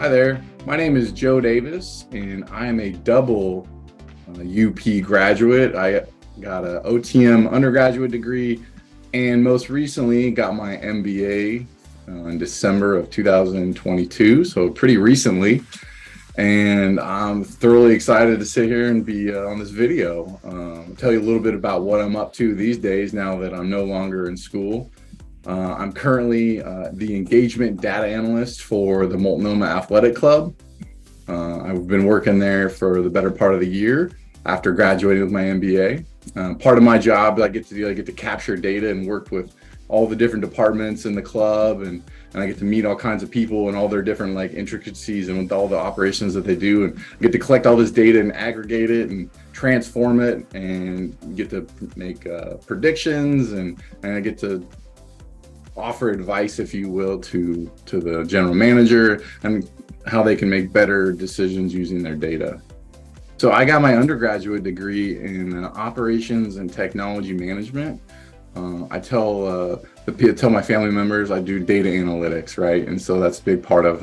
Hi there, my name is Joe Davis and I am a double UP graduate. I got an OTM undergraduate degree and most recently got my MBA in December of 2022, so pretty recently. And I'm thoroughly excited to sit here and be on this video. Tell you a little bit about what I'm up to these days now that I'm no longer in school. I'm currently the Engagement Data Analyst for the Multnomah Athletic Club. I've been working there for the better part of the year after graduating with my MBA. Part of my job I get to capture data and work with all the different departments in the club, and I get to meet all kinds of people and all their different intricacies and with all the operations that they do, and I get to collect all this data and aggregate it and transform it and get to make predictions, and I get to offer advice, if you will, to the general manager and how they can make better decisions using their data. So I got my undergraduate degree in operations and technology management. I tell my family members I do data analytics, right? And so that's a big part of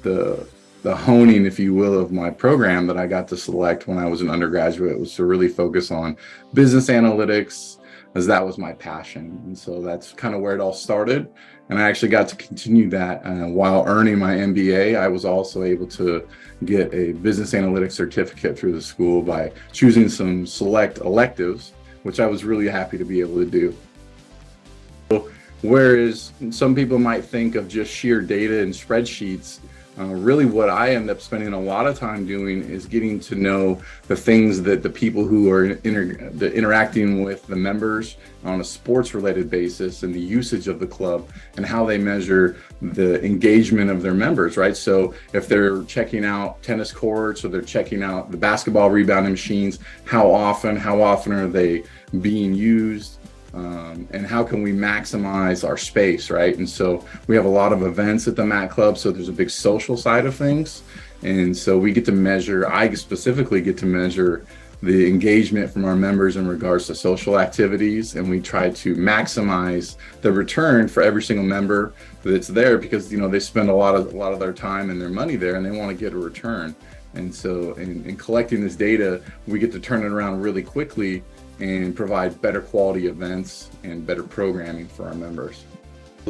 the honing, if you will, of my program that I got to select when I was an undergraduate, was to really focus on business analytics, as that was my passion. And so that's kind of where it all started. And I actually got to continue that while earning my MBA. I was also able to get a business analytics certificate through the school by choosing some select electives, which I was really happy to be able to do. Whereas some people might think of just sheer data and spreadsheets, really what I end up spending a lot of time doing is getting to know the things that the people who are interacting with the members on a sports related basis and the usage of the club and how they measure the engagement of their members, right? So if they're checking out tennis courts or they're checking out the basketball rebounding machines, how often are they being used? And how can we maximize our space, right? And so we have a lot of events at the Mat Club, so there's a big social side of things. And so we get to measure, I specifically get to measure the engagement from our members in regards to social activities, and we try to maximize the return for every single member that's there, because they spend a lot of their time and their money there, and they want to get a return. And so in collecting this data, we get to turn it around really quickly and provide better quality events and better programming for our members.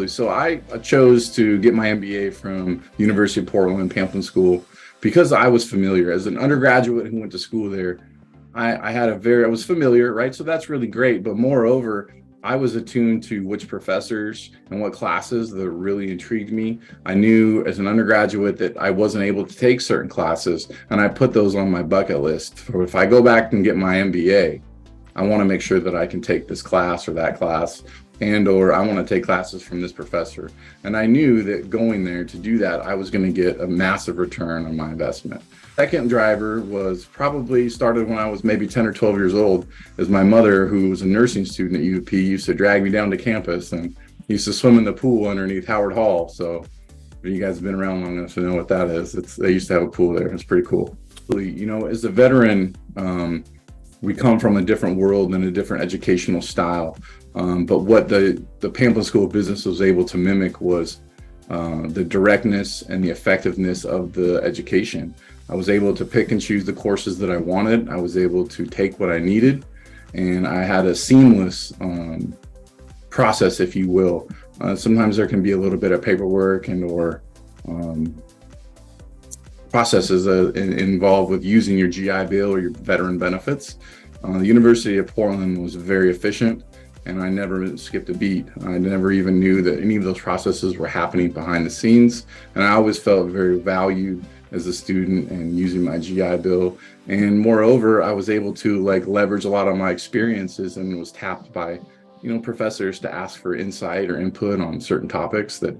So I chose to get my MBA from the University of Portland Pamplin School because I was familiar. As an undergraduate who went to school there, I was familiar, right? So that's really great. But moreover, I was attuned to which professors and what classes that really intrigued me. I knew as an undergraduate that I wasn't able to take certain classes, and I put those on my bucket list. For if I go back and get my MBA, I want to make sure that I can take this class or that class, or I want to take classes from this professor. And I knew that going there to do that, I was going to get a massive return on my investment. Second driver was probably started when I was maybe 10 or 12 years old, as my mother, who was a nursing student at UP, used to drag me down to campus and used to swim in the pool underneath Howard Hall. So if you guys have been around long enough to know what that is, they used to have a pool there. It's pretty cool. As a veteran, we come from a different world and a different educational style. But what the Pamplin School of Business was able to mimic was the directness and the effectiveness of the education. I was able to pick and choose the courses that I wanted. I was able to take what I needed, and I had a seamless process, if you will. Sometimes there can be a little bit of paperwork or processes involved with using your GI Bill or your veteran benefits. The University of Portland was very efficient, and I never skipped a beat. I never even knew that any of those processes were happening behind the scenes, and I always felt very valued as a student and using my GI Bill. And moreover, I was able to leverage a lot of my experiences and was tapped by professors to ask for insight or input on certain topics that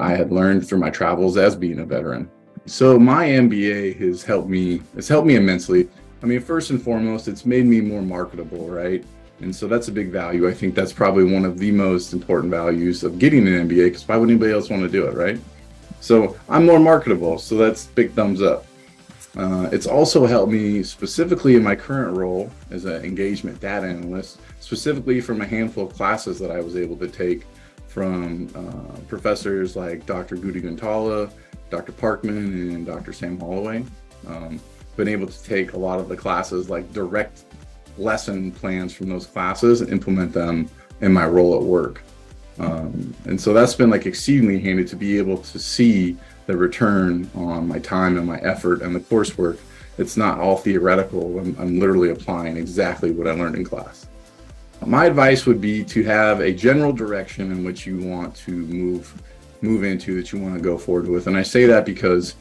I had learned through my travels as being a veteran. So my MBA has helped me immensely. I mean, first and foremost, it's made me more marketable, right? And so that's a big value. I think that's probably one of the most important values of getting an MBA, because why would anybody else want to do it, right? So I'm more marketable, so that's big thumbs up. It's also helped me specifically in my current role as an engagement data analyst, specifically from a handful of classes that I was able to take from professors like Dr. Gudi Guntala Dr. Parkman and Dr. Sam Holloway. Been able to take a lot of the classes, like direct lesson plans from those classes, and implement them in my role at work. And so that's been like exceedingly handy to be able to see the return on my time and my effort and the coursework. It's not all theoretical. I'm literally applying exactly what I learned in class. My advice would be to have a general direction in which you want to move into, that you want to go forward with. And I say that because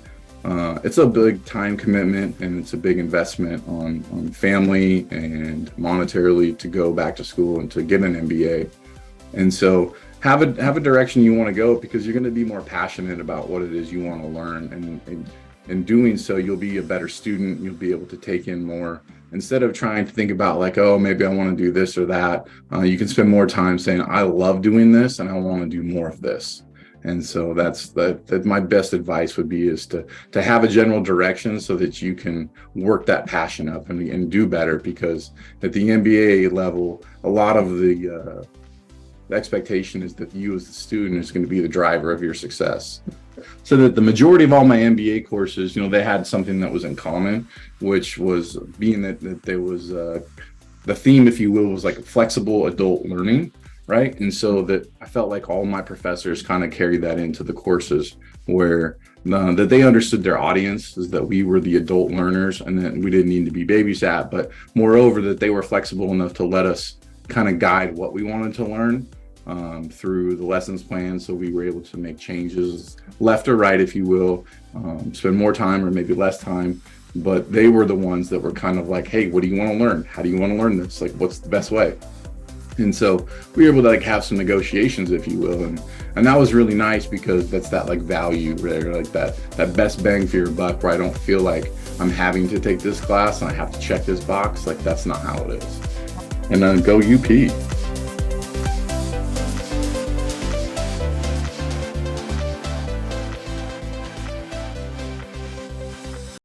it's a big time commitment, and it's a big investment on family and monetarily to go back to school and to get an MBA. And so have a direction you want to go, because you're going to be more passionate about what it is you want to learn. And in doing so, you'll be a better student. You'll be able to take in more. Instead of trying to think about like, oh, maybe I want to do this or that, you can spend more time saying, I love doing this and I want to do more of this. And so that's my best advice would be, is to have a general direction so that you can work that passion up and do better. Because at the MBA level, a lot of the expectation is that you as the student is going to be the driver of your success. So that the majority of all my MBA courses, they had something that was in common, which was being that there was the theme, if you will, was like flexible adult learning, right? And so that I felt like all my professors kind of carried that into the courses, where that they understood their audience is that we were the adult learners and that we didn't need to be babysat, but moreover that they were flexible enough to let us kind of guide what we wanted to learn through the lessons plan. So we were able to make changes left or right, if you will, spend more time or maybe less time. But they were the ones that were kind of like, hey, what do you want to learn? How do you want to learn this? Like, what's the best way? And so we were able to like have some negotiations, if you will. And that was really nice, because that's that like value there, like that best bang for your buck, where I don't feel like I'm having to take this class and I have to check this box. Like, that's not how it is. And then go UP.